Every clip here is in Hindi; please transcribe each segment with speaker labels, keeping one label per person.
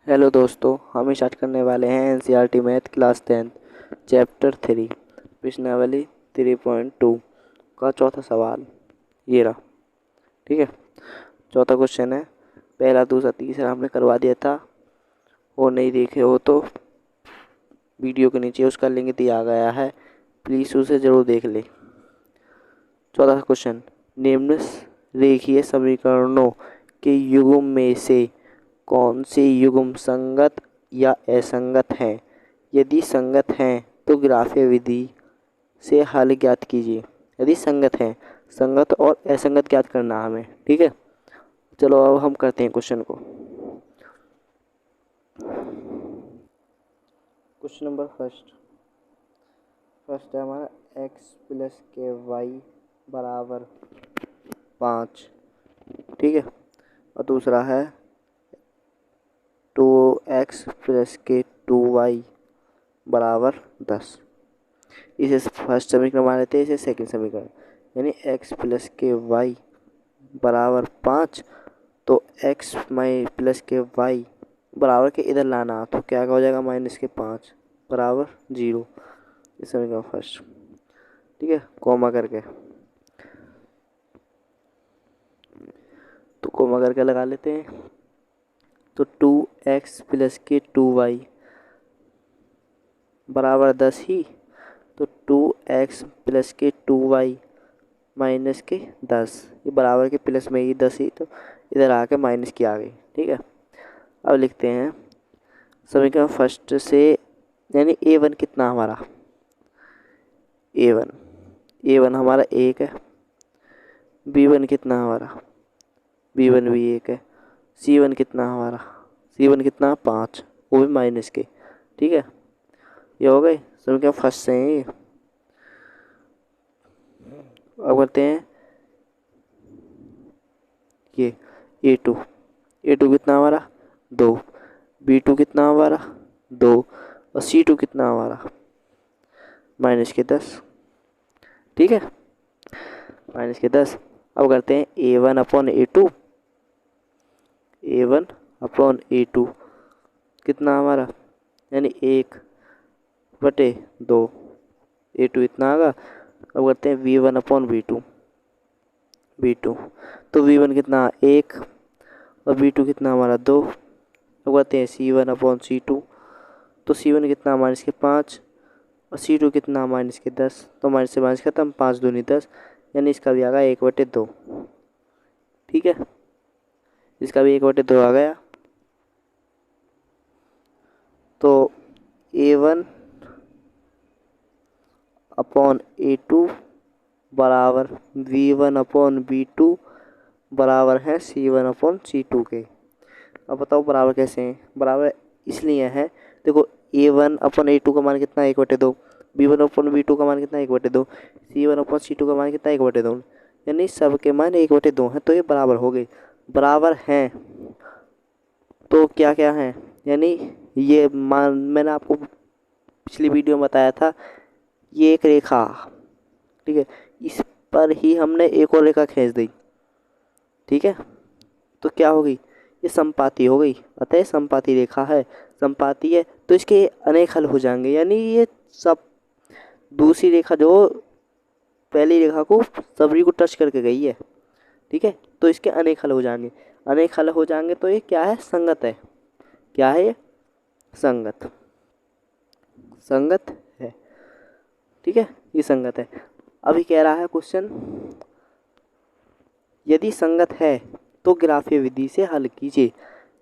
Speaker 1: हेलो दोस्तों, हम स्टार्ट करने वाले हैं एनसीईआरटी मैथ क्लास 10 चैप्टर 3 प्रश्नावली 3.2 का चौथा सवाल ये रहा। ठीक है, चौथा क्वेश्चन है। पहला दूसरा तीसरा हमने करवा दिया था, वो नहीं देखे हो तो वीडियो के नीचे उसका लिंक दिया गया है, प्लीज़ उसे ज़रूर देख ले। चौथा क्वेश्चन, निम्न रेखीय समीकरणों के युग्म में से कौन से युग्म संगत या असंगत हैं? यदि संगत हैं तो ग्राफीय विधि से हल ज्ञात कीजिए। यदि संगत हैं, संगत और असंगत ज्ञात करना है हमें। ठीक है, चलो अब हम करते हैं क्वेश्चन को। क्वेश्चन नंबर फर्स्ट है हमारा x प्लस के वाई बराबर 5। ठीक है, और दूसरा है 2x प्लस के 2y बराबर 10। इसे फर्स्ट समीकरण मान लेते हैं, इसे सेकंड समीकरण, यानी x प्लस के वाई बराबर 5। तो x प्लस के वाई बराबर के इधर लाना, तो क्या हो जाएगा माइनस के 5 बराबर 0। इस समीकरण फर्स्ट। ठीक है, कॉमा करके, तो कॉमा करके लगा लेते हैं। तो 2x प्लस के 2y बराबर 10 ही, तो 2x प्लस के 2y माइनस के 10, ये बराबर के प्लस में ही 10 ही, तो इधर आके माइनस की आ गई। ठीक है, अब लिखते हैं समीकरण फर्स्ट से, यानी a1 कितना हमारा, a1 हमारा 1 है। b1 कितना हमारा, b1 भी 1 है। c1 कितना हमारा, c1 कितना 5, वो भी माइनस के। ठीक है, ये हो गए समीकरण फर्स्ट से हैं ये। अब करते हैं ये a2 कितना हमारा 2, b2 कितना हमारा 2, और c2 कितना हमारा माइनस के 10। ठीक है, माइनस के 10। अब करते हैं a1 अपॉन a2 कितना हमारा, यानी 1/2, a2 इतना आगा। अब करते हैं v1 अपॉन b2, तो v1 कितना 1 और b2 कितना हमारा 2। अब करते हैं c1 अपॉन c2, तो c1 कितना माइनस के 5 और c2 कितना माइनस के 10। तो माइनस से माइनस खत्म, 5 दूनी 10, यानी इसका भी आ गया 1/2। ठीक है, इसका भी 1/2 आ गया। तो a1 अपॉन a2 बराबर v1 अपॉन b2 बराबर है c1 अपॉन c2 के। अब बताओ बराबर कैसे हैं? बराबर इसलिए है, देखो a1 अपॉन a2 का मान कितना 1/2, b1 अपॉन b2 का मान कितना 1/2, c1 अपॉन c2 का मान कितना 1/2, यानी सबके मान 1/2 हैं। तो ये बराबर हो गई, बराबर हैं तो क्या क्या है, यानी ये मान मैंने आपको पिछली वीडियो में बताया था, ये एक रेखा। ठीक है, इस पर ही हमने एक और रेखा खींच दी। ठीक है, तो क्या हो गई, ये समपाती हो गई। अतः ये समपाती रेखा है, समपाती है तो इसके अनेक हल हो जाएंगे, यानी ये सब दूसरी रेखा जो पहली रेखा को सभी को टच करके गई है। ठीक है, तो इसके अनेक हल हो जाएंगे, अनेक हल हो जाएंगे तो ये क्या है, संगत है। क्या है ये, संगत है। ठीक है, ये संगत है। अभी कह रहा है क्वेश्चन, यदि संगत है तो ग्राफीय विधि से हल कीजिए।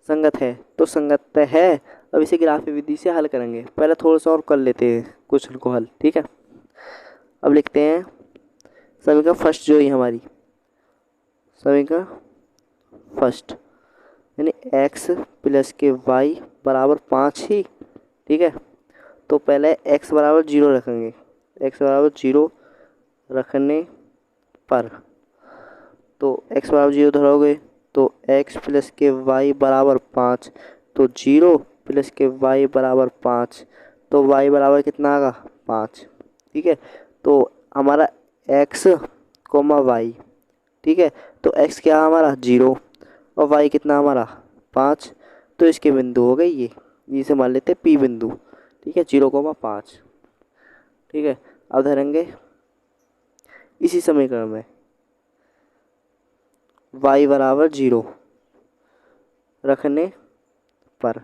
Speaker 1: संगत है तो संगत है, अब इसे ग्राफीय विधि से हल करेंगे। पहले थोड़ा सा और कर लेते हैं क्वेश्चन को हल। ठीक है, अब लिखते हैं समीकरण फर्स्ट, जो ही हमारी समीकरण फर्स्ट, यानी x प्लस के y बराबर 5 ही। ठीक है, तो पहले x बराबर 0 रखेंगे, x बराबर 0 रखने पर, तो x बराबर 0 धरोगे तो x प्लस के y बराबर 5, तो 0 प्लस के y बराबर 5, तो y बराबर कितना आगा 5। ठीक है, तो हमारा x कोमा y। ठीक है, तो x क्या हमारा 0 और y कितना हमारा 5, तो इसके बिंदु हो गए ये, जिसे मान लेते हैं P बिंदु। ठीक है, 0,5। ठीक है, अब धरेंगे इसी समीकरण में y बराबर 0 रखने पर,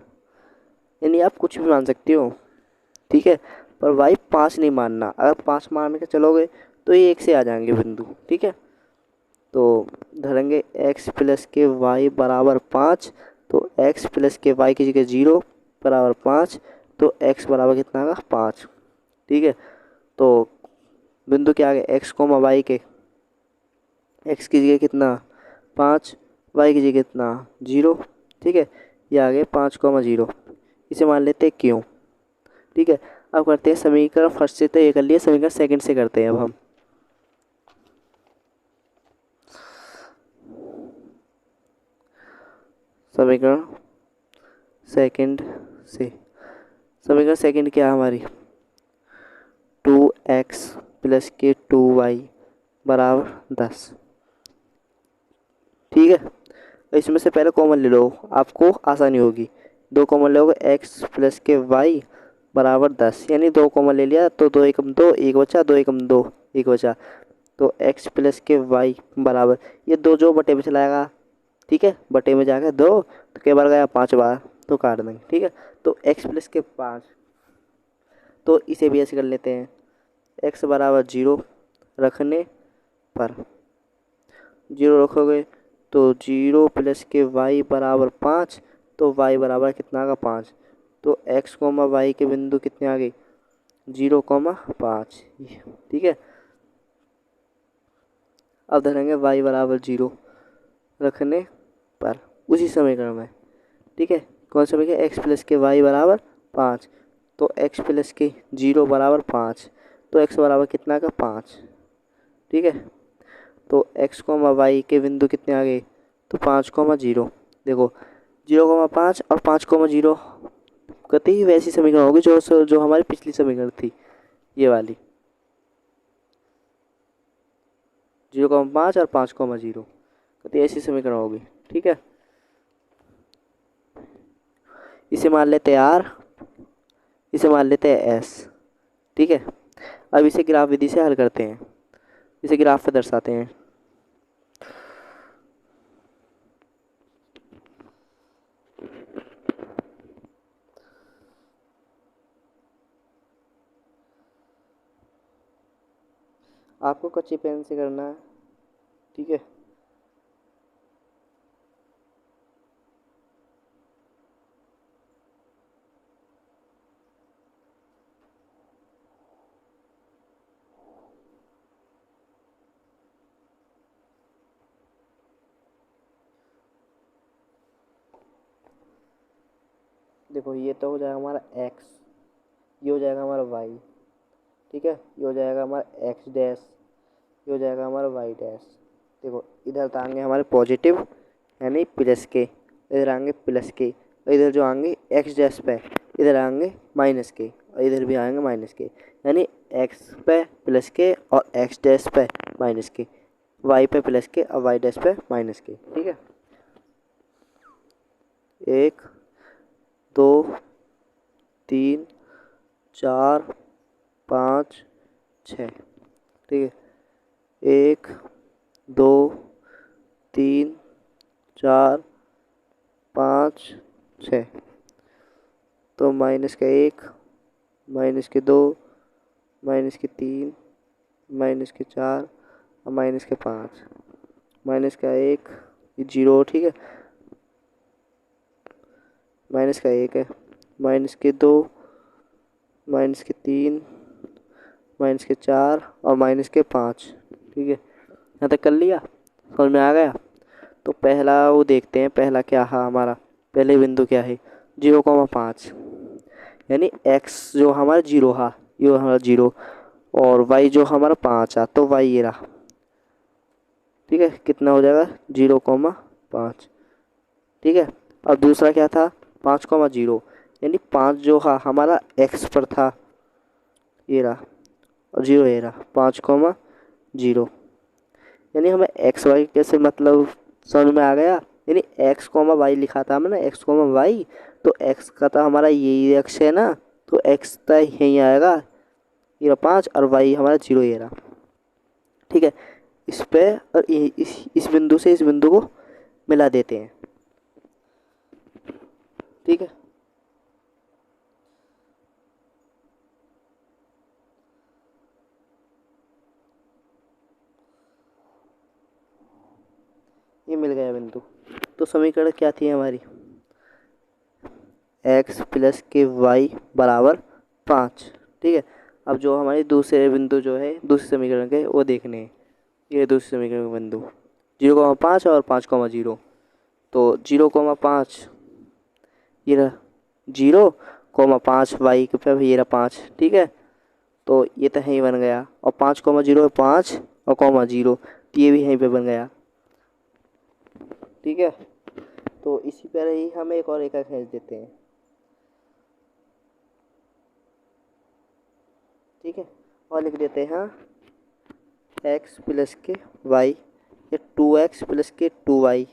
Speaker 1: यानी आप कुछ भी मान सकते हो। ठीक है, पर y 5 नहीं मानना। अगर 5 मान के चलोगे तो ये 1 से आ जाएंगे बिंदु। ठीक है, तो धरेंगे x प्लस के y बराबर 5, तो x प्लस के y की जगह 0 बराबर 5, तो x बराबर कितना आएगा 5। ठीक है, तो बिंदु क्या आ गया x कोमा y के, x की जगह कितना 5, y की जगह कितना 0। ठीक है, ये आ गए 5,0। इसे मान लेते हैं क्यों। ठीक है, अब करते हैं समीकरण फर्स्ट से, तो ये कर लिए, समीकरण सेकंड से करते हैं अब हम। समीकरण सेकंड से, समीकरण सेकंड क्या है हमारी, 2x प्लस के 2y बराबर 10। ठीक है, इसमें से पहले कॉमन ले लो, आपको आसानी होगी। 2 कॉमन लोगे, x प्लस के y बराबर 10, यानी 2 कॉमन ले लिया तो 2 एकम 2, 1 बचा, 2 एकम 2, 1 बचा। तो x प्लस के y बराबर, ये 2 जो बटे में चलाएगा। ठीक है, बटे में जाकर 2 तो कई बार गया 5 बार, तो काट देंगे। ठीक है, तो x प्लस के 5, तो इसे भी ऐसे कर लेते हैं, x बराबर 0 रखने पर, 0 रखोगे तो 0 प्लस के y बराबर 5, तो y बराबर कितना आएगा 5। तो x कोमा y के बिंदु कितने आ गए 0,5। ठीक है, अब धरेंगे y बराबर 0 रखने पर उसी समीकरण में। ठीक है, कौन सा समीकरण, x प्लस के y बराबर 5, तो x प्लस के 0 बराबर 5, तो x बराबर कितना का 5। ठीक है, तो x कोमा y के बिंदु कितने आ गए, तो 5,0। देखो 0,5 और 5,0 कहते ही वैसी समीकरण होगी जो हमारी पिछली समीकरण थी, ये वाली 0,5 और 5,0 कहते ऐसी समीकरण होगी। ठीक है, इसे मान लेते हैं R, इसे मान लेते हैं S। ठीक है, अब इसे ग्राफ विधि से हल करते हैं, इसे ग्राफ पे दर्शाते हैं। आपको कच्ची पेन से करना है। ठीक है, देखो ये तो हो जाएगा हमारा x, ये हो जाएगा हमारा y। ठीक है, ये हो जाएगा हमारा x डैश, ये हो जाएगा हमारा y डैश। देखो इधर तो आएंगे हमारे पॉजिटिव यानी प्लस के, इधर आएंगे प्लस के, और इधर जो आएंगे x डैश पे, इधर आएंगे माइनस के, और इधर भी आएंगे माइनस के, यानी x पे प्लस के और x डैश पे माइनस के, y पे प्लस के और y डैश पे माइनस के। ठीक है, 1 2 3 4 5 6। ठीक है, 1 2 3 4 5 6, तो माइनस का 1, माइनस के 2, माइनस के 3, माइनस के 4 और माइनस के 5, माइनस का 1, ये 0। ठीक है, माइनस का 1 है, माइनस के 2, माइनस के 3, माइनस के 4 और माइनस के 5। ठीक है, यहाँ तक कर लिया, समझ में आ गया। तो पहला वो देखते हैं, पहला क्या है हमारा, पहले बिंदु क्या है 0,5, यानी x जो हमारा 0 है, ये हमारा 0, और y जो हमारा 5 है, तो y ये रहा। ठीक है, कितना हो जाएगा 0,5। ठीक है, अब दूसरा क्या था 5,0, यानी 5 जो है हमारा x पर था, ये रहा, और 0 ये रहा 5,0, यानी हमें एक्स वाई कैसे मतलब समझ में आ गया। यानी एक्स कॉमा वाई लिखा था हमने, एक्स कॉमा वाई, तो एक्स का था हमारा यही एक्स है ना, तो एक्स तो यहीं आएगा, ये रहा 5, और वाई हमारा 0 ये रहा। ठीक है, इस पे और इस बिंदु से इस बिंदु को मिला देते हैं। ठीक है, ये मिल गया बिंदु। तो समीकरण क्या थी हमारी, एक्स प्लस के वाई बराबर 5। ठीक है, अब जो हमारे दूसरे बिंदु जो है दूसरे समीकरण के वो देखने हैं। ये दूसरे समीकरण के बिंदु 0,5 और 5,0, तो 0,5 ये रहा 0,5 वाई के पे ये रहा 5। ठीक है, तो ये तो यहीं बन गया, और 5,0 है 5 और कॉमा 0, तो ये भी यहीं पे बन गया। ठीक है, तो इसी तरह ही हम एक और रेखा खींच देते हैं। ठीक है, और लिख देते हैं एक्स प्लस के वाई या 2x प्लस के 2y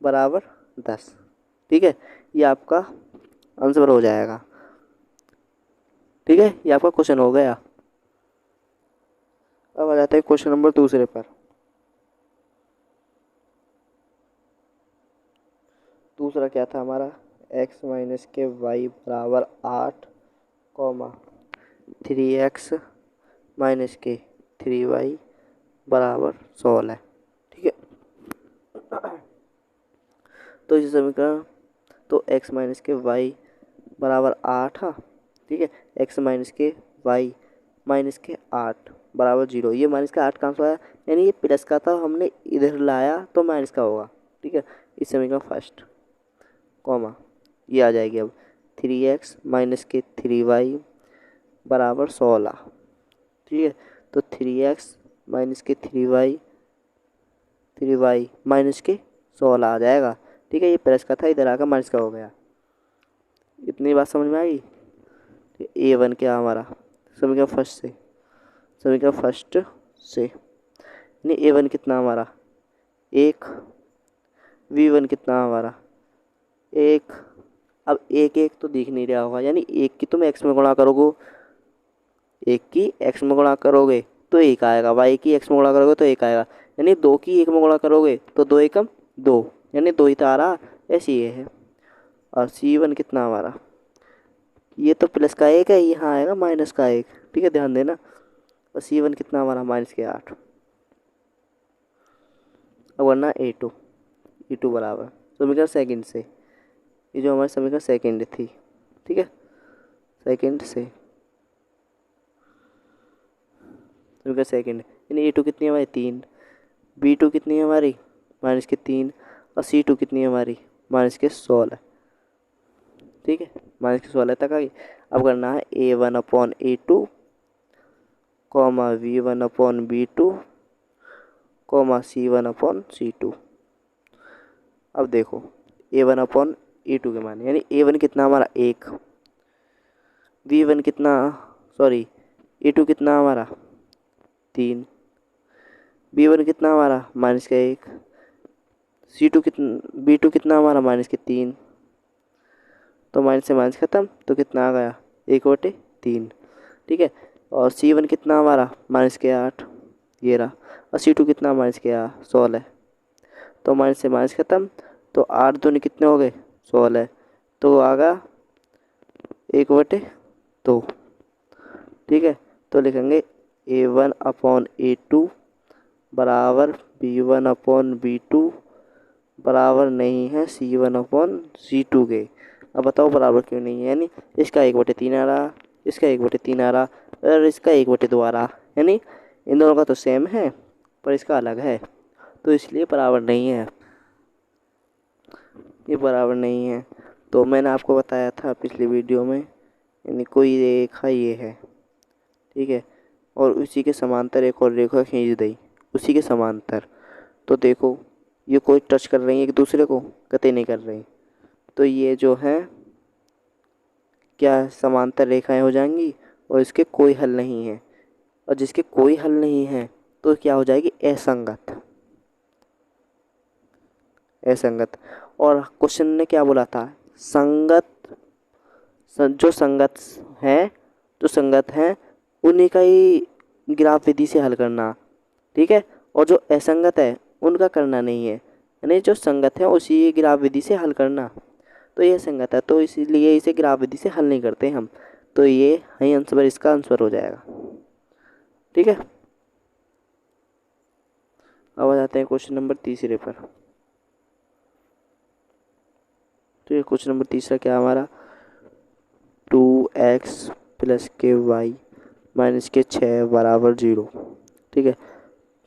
Speaker 1: बराबर 10। ठीक है, ये आपका आंसर हो जाएगा। ठीक है, ये आपका क्वेश्चन हो गया। अब आ जाते हैं क्वेश्चन नंबर दूसरे पर। दूसरा क्या था हमारा, x माइनस के वाई बराबर 8 कॉमा 3x माइनस के 3y बराबर 16। ठीक है, तो इस समीकरण, तो x माइनस के वाई बराबर 8 हाँ। ठीक है, x माइनस के वाई माइनस के 8 बराबर 0। ये माइनस का 8 कहाँ से आया, यानी ये प्लस का था, हमने इधर लाया तो माइनस का होगा। ठीक है, इस समीकरण फर्स्ट कॉमा ये आ जाएगी अब 3x माइनस के 3y बराबर 16। ठीक है, तो 3x माइनस के 3y माइनस के 16 आ जाएगा। ठीक है, ये प्लस का था, इधर आकर माइनस का हो गया। इतनी बात समझ में आई। A1 क्या हमारा समीकरण फर्स्ट से यानी A1 कितना हमारा 1, V1 कितना हमारा 1। अब 1 तो दिख नहीं रहा होगा, यानी 1 की तुम x में गुणा करोगे, 1 की x में गुणा करोगे तो 1 आएगा, y की x में गुणा करोगे तो 1 आएगा, यानी 2 की 1 में गुणा करोगे तो 2 एकम 2, यानी 2 ही तो आ रहा, ऐसे ये है। और C1 कितना हमारा, ये तो प्लस का 1 है, यहाँ आएगा माइनस का 1। ठीक है, ध्यान देना। और C1 कितना हमारा माइनस के 8। अब वरना E2 बराबर समीकरण सेकंड से, ये जो हमारी समीकरण सेकंड थी। ठीक है, सेकंड से समीकरण सेकंड, यानी E2 कितनी है हमारी 3, B2 कितनी है हमारी माइनस के 3, और C2 कितनी है हमारी माइनस के 16। ठीक है, माइनस के 16 तक आ गई। अब करना है A1/A2 comma V1/B2 comma C1/C2। अब देखो A1/A2 के मान, यानी A1 कितना हमारा 1, V1 कितना, सॉरी E2 कितना हमारा 3, B1 कितना हमारा माइनस का 1, B2 कितना हमारा माइनस के 3, तो माइनस से माइनस खत्म, तो कितना आ गया 1/3। ठीक है, और C1 कितना हमारा माइनस के 8 ये रहा, और C2 कितना माइनस के 16, तो माइनस से माइनस खत्म, तो 8 दूनी कितने हो गए 16, तो आ गया 1/2। ठीक है, तो लिखेंगे A1/A2 बराबर B1/B2 बराबर नहीं है C1/C2 के। अब बताओ बराबर क्यों नहीं है, यानी इसका 1/3 आ रहा, इसका 1/3 आ रहा, और इसका 1/2 आ रहा, यानी इन दोनों का तो सेम है पर इसका अलग है, तो इसलिए बराबर नहीं है, ये बराबर नहीं है। तो मैंने आपको बताया था पिछली वीडियो में, यानी कोई रेखा ये है। ठीक है, और उसी के समांतर एक और रेखा खींच दी, उसी के समांतर, तो देखो ये कोई टच कर रही है एक दूसरे को, कतई नहीं कर रही, तो ये जो है क्या समांतर रेखाएं हो जाएंगी, और इसके कोई हल नहीं है, और जिसके कोई हल नहीं है तो क्या हो जाएगी असंगत, असंगत। और क्वेश्चन ने क्या बोला था, संगत जो संगत हैं उन्हीं का ही ग्राफ विधि से हल करना, ठीक है। और जो असंगत है उनका करना नहीं है, यानी जो संगत है उसी ग्राफ विधि से हल करना। तो ये संगत है तो इसीलिए इसे ग्राफ विधि से हल नहीं करते हम। तो ये है आंसर, इसका आंसर हो जाएगा, ठीक है। अब आ जाते हैं क्वेश्चन नंबर तीसरे पर। तो ये क्वेश्चन नंबर तीसरा क्या हमारा, 2x प्लस के वाई माइनस के 6 बराबर 0, ठीक है।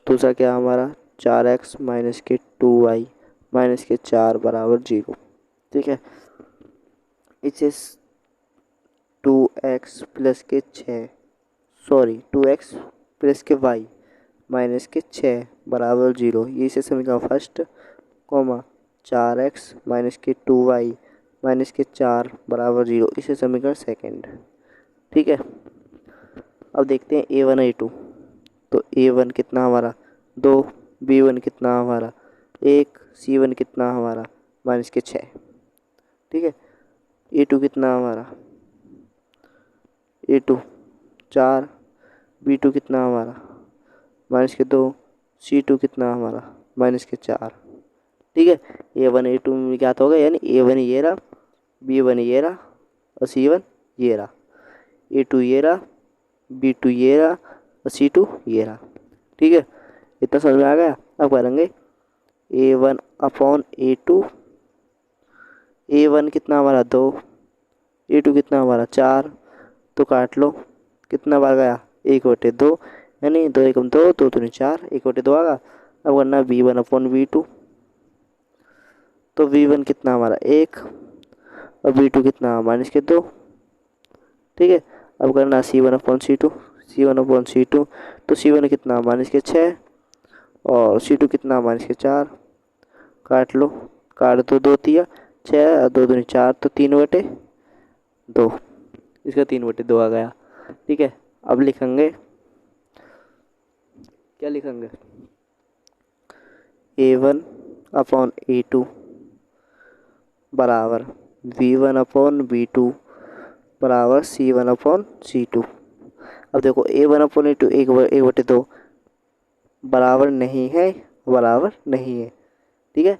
Speaker 1: दूसरा क्या हमारा, 4x माइनस के 2y माइनस के 4 बराबर 0, ठीक है। इसे 2x प्लस के 2x प्लस के y माइनस के 6 बराबर 0, ये इसे समीकरण फर्स्ट, कॉमा 4x माइनस के 2y माइनस के 4 बराबर 0, इसे समीकरण सेकंड, ठीक है। अब देखते हैं a1 a2। तो a1 कितना हमारा 2, b1 कितना हमारा 1, c1 कितना हमारा माइनस के 6, ठीक है। a2 कितना हमारा a2 4, b2 कितना हमारा माइनस के 2, c2 कितना हमारा माइनस के 4, ठीक है। a1 a2 में क्या होगा, यानी a1 ये रहा, b1 ये रहा और c1 ये रहा, a2 ये रहा, b2 ये रहा और c2 ये रहा, ठीक है। इतना समझ में आ गया। अब करेंगे a1 अपॉन a2। a1 कितना हमारा 2, a2 कितना हमारा 4, तो काट लो, कितना बार गया 1/2, यानी 2 एकम 2, 2 दूनी 4, 1/2 आ गया। अब करना v1 अपॉन v2। तो v1 कितना हमारा 1 और v2 कितना माइनस के 2, ठीक है। अब करना c1 upon c2, c1 upon c2। तो c1 कितना माइनस के 6 और c2 कितना माइनस के 4, काट लो, काट दो, 2 तिया 6 और 2 दूनी 4, तो 3/2, इसका 3/2 आ गया, ठीक है। अब लिखेंगे, क्या लिखेंगे, a1 अपॉन a2 बराबर v1 अपॉन v2 बराबर c1 अपॉन c2। अब देखो a1 अपॉन a2 1/2 बराबर नहीं है, बराबर नहीं है, ठीक है।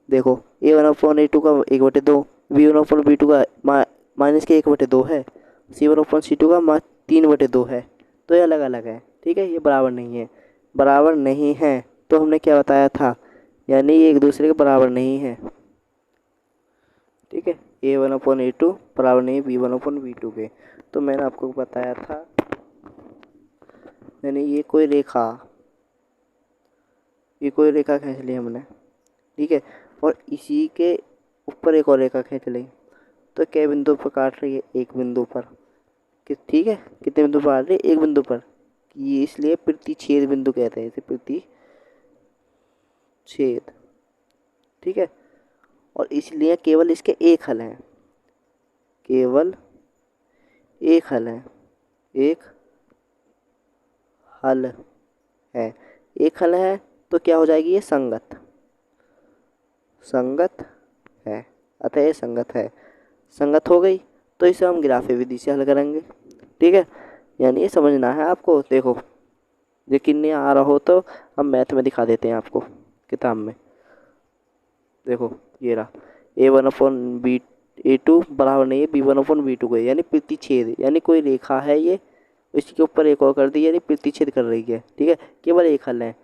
Speaker 1: देखो a1 अपॉन a2 का 1/2, v1 अपॉन v2 का माइनस के 1/2 है, c1 अपॉन c2 का 3/2 है, तो ये अलग अलग है, ठीक है। ये बराबर नहीं है, बराबर नहीं है तो हमने क्या बताया था, यानी ये एक दूसरे के बराबर नहीं है, ठीक है। a1 अपॉन a2 बराबर नहीं है v1 अपॉन v2 के। तो मैंने आपको बताया था, यानी ये कोई रेखा खींच ली हमने, ठीक है। और इसी के ऊपर एक और रेखा खींच ली, तो क्या बिंदु पर काट रही है, एक बिंदु पर, ठीक है। कितने बिंदु पर काट रही है, एक बिंदु पर, ये इसलिए प्रतिच्छेद बिंदु कहते हैं इसे, प्रतिच्छेद, ठीक है। और इसलिए केवल इसके एक हल हैं, केवल एक हल है, एक हल है, एक हल है, तो क्या हो जाएगी, ये संगत है, अतः ये संगत है। संगत हो गई तो इसे हम ग्राफी विधि से हल करेंगे, ठीक है। यानी ये समझना है आपको। देखो यकीन नहीं आ रहा हो तो हम मैथ में दिखा देते हैं आपको, किताब में। देखो ये रहा a1 अपॉन a2 बराबर नहीं है b1 अपॉन b2 को, यानी प्रतिच्छेद, यानी कोई रेखा है ये, इसके ऊपर एक और कर दी, यानी प्रतिच्छेद कर रही है, ठीक है। केवल एक हल है,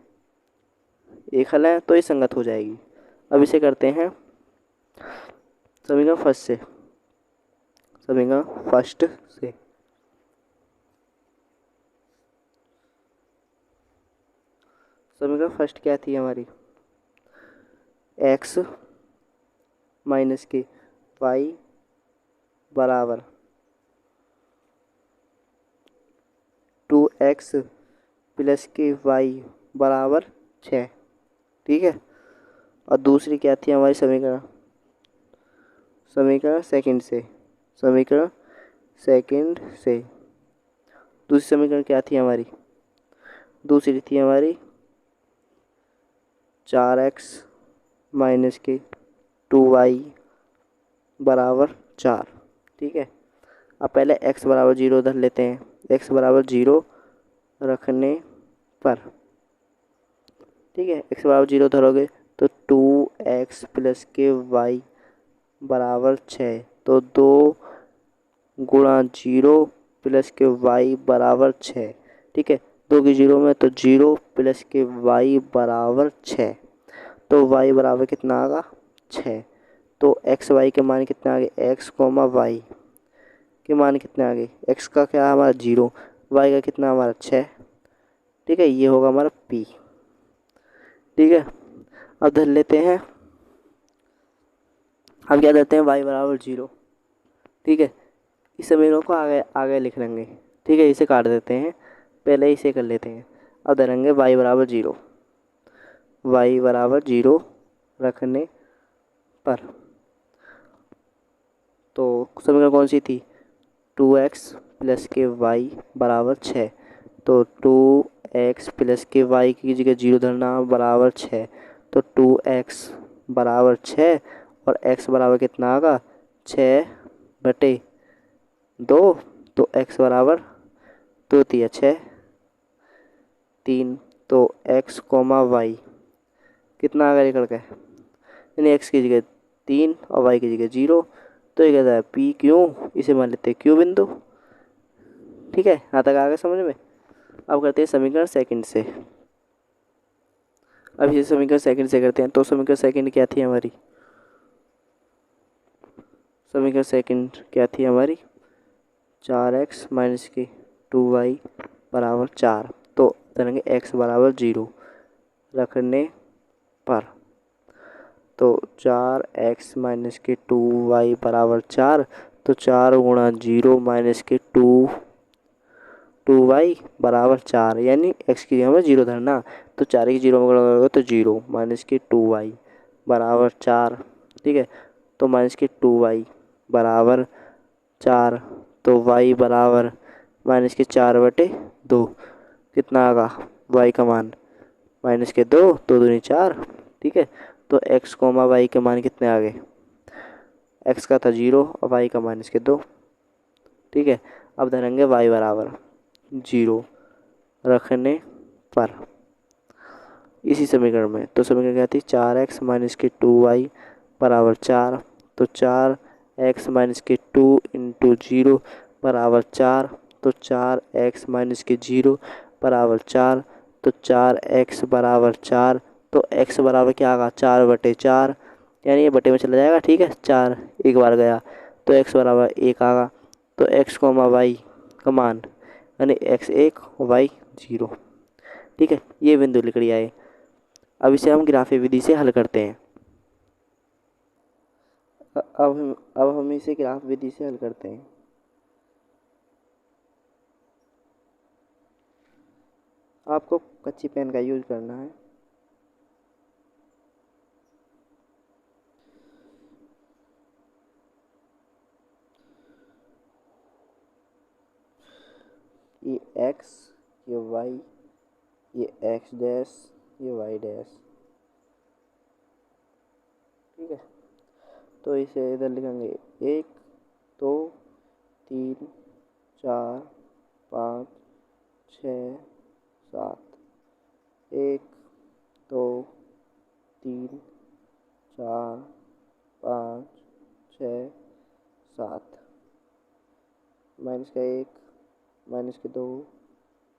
Speaker 1: एक हल है तो ये संगत हो जाएगी। अब इसे करते हैं समीकरण फर्स्ट से, समीकरण फर्स्ट क्या थी हमारी, x माइनस के y बराबर 2x प्लस के y बराबर 6, ठीक है। और दूसरी क्या थी हमारी समीकरण सेकंड से दूसरी समीकरण क्या थी हमारी, दूसरी थी हमारी 4x माइनस के 2y बराबर 4। ठीक है, अब पहले x बराबर 0 धर लेते हैं। x बराबर 0 रखने पर, ठीक है, x बराबर 0 धरोगे तो 2x प्लस के y बराबर 6। तो 2 गुणा 0 प्लस के y बराबर 6। ठीक है, 2 की 0 में तो 0 प्लस के y बराबर 6। तो y बराबर कितना आ गया 6। तो एक्स वाई के मान कितने आ गए, एक्स कोमा वाई के मान कितने आ गए, एक्स का क्या हमारा 0, वाई का कितना हमारा 6। ठीक है, ये होगा हमारा p। ठीक है, अब धर लेते हैं, हम क्या करते हैं y बराबर 0। ठीक है, इस समीकरण को आगे आगे लिख लेंगे। ठीक है, इसे काट देते हैं, पहले इसे कर लेते हैं। अब धरेंगे y बराबर 0, y बराबर 0 रखने पर, तो समीकरण कौन सी थी, 2x प्लस के वाई बराबर 6। तो 2x प्लस के वाई की जगह 0 धरना बराबर 6। तो 2x बराबर 6 और x बराबर कितना आगा 6/2। तो x बराबर 2 तिया 6 3। तो x कोमा वाई कितना आ गया निकल के, यानी x की जगह 3 और y की जगह 0। तो ये कहता है p क्यों, इसे मान लेते हैं क्यू बिंदु। ठीक है, यहाँ तक आ गया समझ में। अब करते हैं समीकरण सेकंड से। अब इसे समीकरण सेकंड से करते हैं। तो समीकरण सेकंड क्या थी हमारी, समीकरण सेकंड क्या थी हमारी, 4x माइनस के 2y बराबर 4। तो करेंगे x बराबर 0 रखने पर, तो 4x माइनस के 2y बराबर 4। तो 4 गुणा 0 माइनस के 2y बराबर 4, यानी x की जगह हमें 0 धरना। तो 4 की 0 में गुणा करोगे तो 0 माइनस के 2y बराबर 4। ठीक है, तो माइनस के 2y बराबर 4। तो y बराबर माइनस के 4/2 कितना आगा y का मान माइनस के 2, 2 दूनी 4। ठीक है, तो x कोमा वाई के मान कितने आ गए, x का था 0 और y का माइनस के 2। ठीक है, अब धरेंगे y बराबर 0 रखने पर इसी समीकरण में। तो समीकरण क्या थी, 4x माइनस के 2y बराबर 4। तो 4x माइनस के 2 इंटू 0 बराबर 4। तो 4x माइनस के 0 बराबर 4। तो 4x बराबर 4। तो x बराबर क्या आगा 4/4, यानी ये बटे में चला जाएगा। ठीक है, 4 एक बार गया तो x बराबर 1 आगा। तो x कोमा वाई का मान यानी x 1 और y 0। ठीक है, ये बिंदु निकल आए। अब इसे हम ग्राफी विधि से हल करते हैं। अब हम इसे ग्राफ विधि से हल करते हैं। आपको कच्ची पेन का यूज करना है। ये x, ये y, ये x डैश, ये y डैश। ठीक है, तो इसे इधर लिखेंगे 1 2 3 4 5 6 7। 1 2 3 4 5 6 7। माइनस का 1 माइनस के 2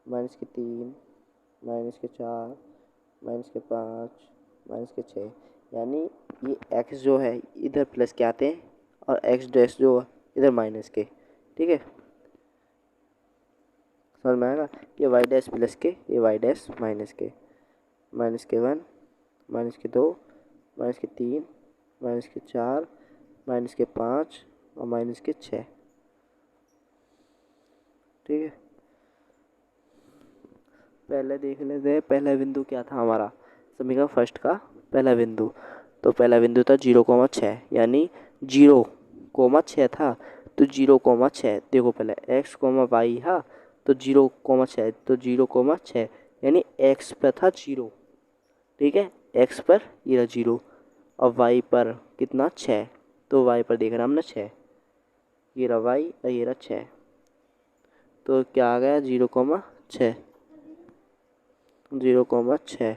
Speaker 1: माइनस के 3 माइनस के 4 माइनस के 5 माइनस के 6, यानी ये x जो है इधर प्लस के आते हैं और x डैश जो इधर माइनस के। ठीक है, समझ में आएगा। ये y डैश प्लस के, ये y डैश माइनस के। माइनस के 1 माइनस के 2 माइनस के 3 माइनस के 4 माइनस के 5 और माइनस के 6। ठीक है, पहले देख लेते हैं पहला बिंदु क्या था हमारा, समीकरण फर्स्ट का पहला बिंदु। तो पहला बिंदु था 0,6, यानी 0,6 था। तो 0,6 देखो पहले x, y था। तो 0,6 तो 0,6 यानी x पर था 0। ठीक है, x पर ये 0 और वाई पर कितना 6, तो वाई पर देख रहा हमने 6, ये रहा वाई और ये रहा 6, तो क्या आ गया 0,6, 0,6।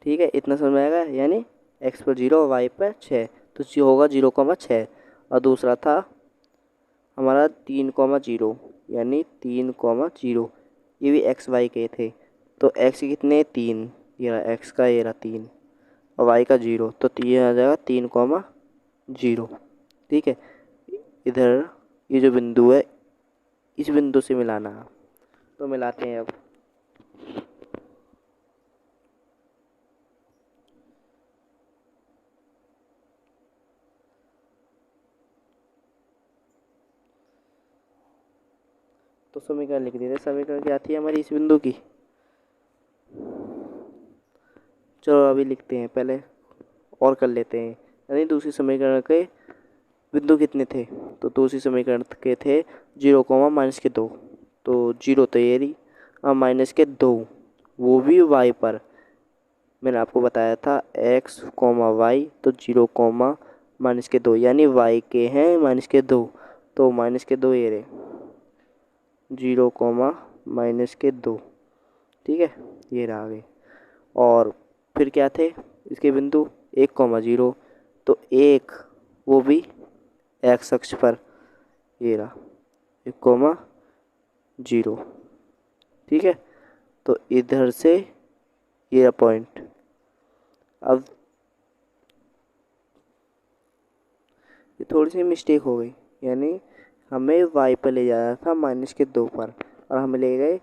Speaker 1: ठीक है, इतना समझ में आएगा, यानी x पर 0 और y पर 6, तो जो होगा 0,6। और दूसरा था हमारा 3,0, यानी 3,0, ये भी x y के थे, तो x कितने 3, ये रहा x का, ये रहा 3 और y का 0, तो ये आ जाएगा 3,0। ठीक है, इधर ये जो बिंदु है इस बिंदु से मिलाना है, तो मिलाते हैं अब। तो समीकरण लिख देते, समीकरण क्या थी हमारी इस बिंदु की, चलो अभी लिखते हैं, पहले और कर लेते हैं। यानी दूसरी समीकरण के बिंदु कितने थे, तो दूसरी समीकरण के थे 0,-2, तो 0 तो ये रही, और -2 वो भी y पर, मैंने आपको बताया था x, y, तो 0,-2, यानी y के हैं -2, तो -2 ये रहे 0,-2। ठीक है, ये रहा आगे। और फिर क्या थे इसके बिंदु 1,0, तो 1 वो भी x अक्ष पर, ये रहा 1,0। ठीक है, तो इधर से ये पॉइंट, अब ये थोड़ी सी मिस्टेक हो गई, यानी हमें y पर ले जाना था -2 पर, और हम ले गए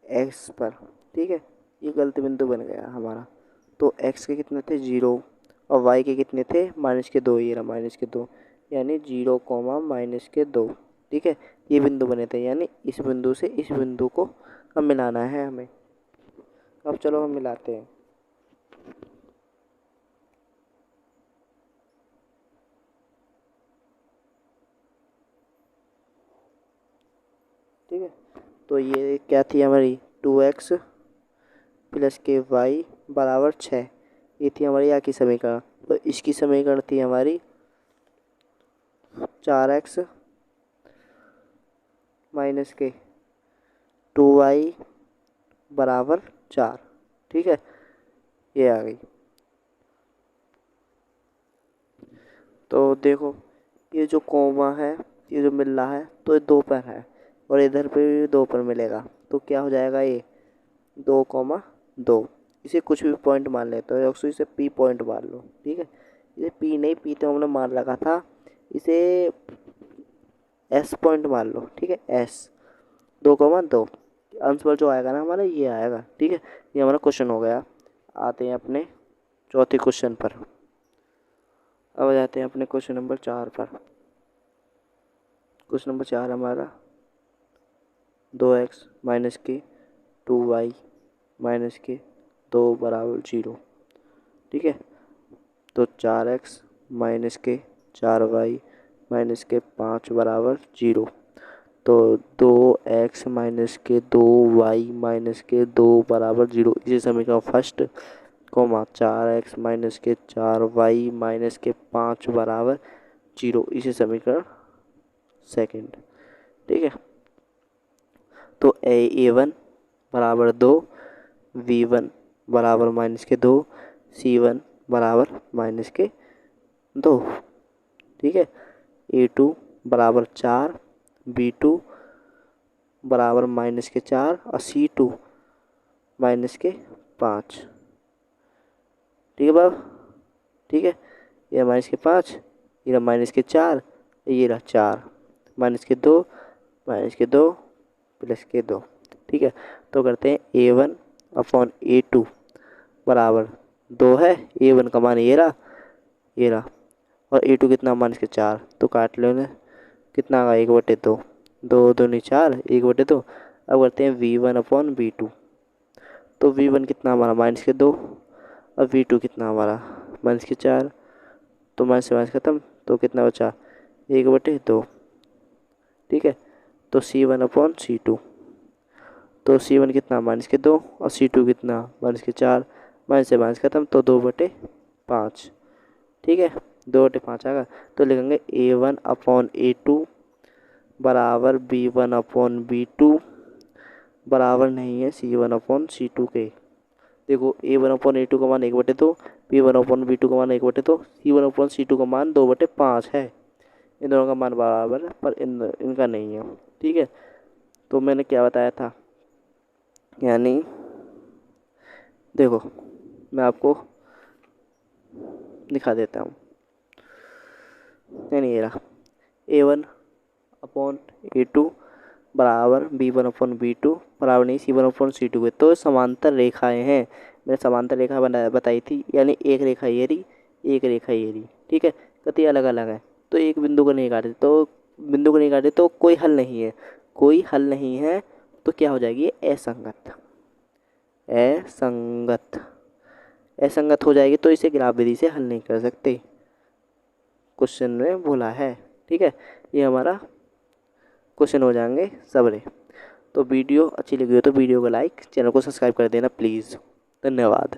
Speaker 1: x पर। ठीक है, ये गलत बिंदु बन गया हमारा। तो x के कितने थे 0 और y के कितने थे -2, ये रहा -2, यानी 0,-2। ठीक है, ये बिंदु बने थे, यानी इस बिंदु से इस बिंदु को अब मिलाना है हमें। अब चलो हम मिलाते हैं। ठीक है, तो ये क्या थी हमारी 2x + के y बराबर 6, ये थी हमारी यहाँ की समीकरण। तो इसकी समीकरण थी हमारी 4x - के 2y बराबर 4। ठीक है, ये आ गई। तो देखो ये जो कोमा है, ये जो मिल रहा है, तो ये 2 पर है, और इधर पे भी 2 पर मिलेगा, तो क्या हो जाएगा ये 2,2। इसे कुछ भी पॉइंट मान लेते हो, तो इसे P पॉइंट मान लो। ठीक है, इसे P नहीं, P तो हमने मान रखा था, इसे S पॉइंट मान लो। ठीक है, S 2,2 आंसर जो आएगा ना हमारा ये आएगा। ठीक है, ये हमारा क्वेश्चन हो गया। आते हैं अपने चौथे क्वेश्चन पर। अब आ जाते हैं अपने क्वेश्चन नंबर 4 पर। क्वेश्चन नंबर 4 हमारा 2x - के 2y - के 2 बराबर 0। ठीक है, तो 4x - के 4y - के 5 बराबर 0। तो 2x - के 2y - के 2 बराबर 0, इसी समीकरण फर्स्ट, 4x - के 4y - के 5 बराबर 0, इसी समीकरण सेकंड। ठीक है, तो a1 बराबर 2, v1 बराबर -2, c1 बराबर -2। ठीक है, a2 बराबर 4, b2 बराबर -4 और c2 -5। ठीक है बाब, ठीक है, ये -5, ये -4, ये रहा 4, -2 -2 + 2। ठीक है, तो करते हैं a1/a2 बराबर 2 है, a1 का मान ये रहा, ये रहा, और a2 कितना -4, तो काट लो ना, कितना आएगा 1/2, 2 दूनी 4, 1/2। अब करते हैं v1/v2, तो v1 कितना हमारा -2, और v2 कितना हमारा -4, तो माइनस से माइनस खत्म, तो कितना बचा 1/2। ठीक है, तो c1/c2, तो c1 कितना -2 और c2 कितना -4, माइनस से माइनस खत्म, तो 2/5। ठीक है, 2/5 आएगा। तो लिखेंगे A1/A2 बराबर B1/B2 बराबर नहीं है C1/C2 के। देखो A1/A2 का मान 1/2, B1/B2 का मान 1/2, C1/C2 का मान 2/5 है। इन दोनों का मान बराबर है, पर इनका नहीं है। ठीक है, तो मैंने क्या बताया था, यानी देखो मैं आपको दिखा देता हूँ। यानी ये रहा A1/A2 बराबर B1/B2 बराबर नहीं C1/C2 के। तो समांतर रेखाएं हैं, मैंने समांतर रेखा बताई थी, यानी एक रेखा ये रही, एक रेखा ये रही। ठीक है, कति अलग अलग है, तो एक बिंदु को नहीं काटे, तो बिंदु को नहीं काटे तो कोई हल नहीं है, कोई हल नहीं है। तो क्या हो जाएगी, असंगत, असंगत, असंगत हो जाएगी। तो इसे ग्राफ विधि से हल नहीं कर सकते, क्वेश्चन में बोला है। ठीक है, ये हमारा क्वेश्चन हो जाएंगे सबरे। तो वीडियो अच्छी लगी हो तो वीडियो को लाइक, चैनल को सब्सक्राइब कर देना प्लीज़। धन्यवाद।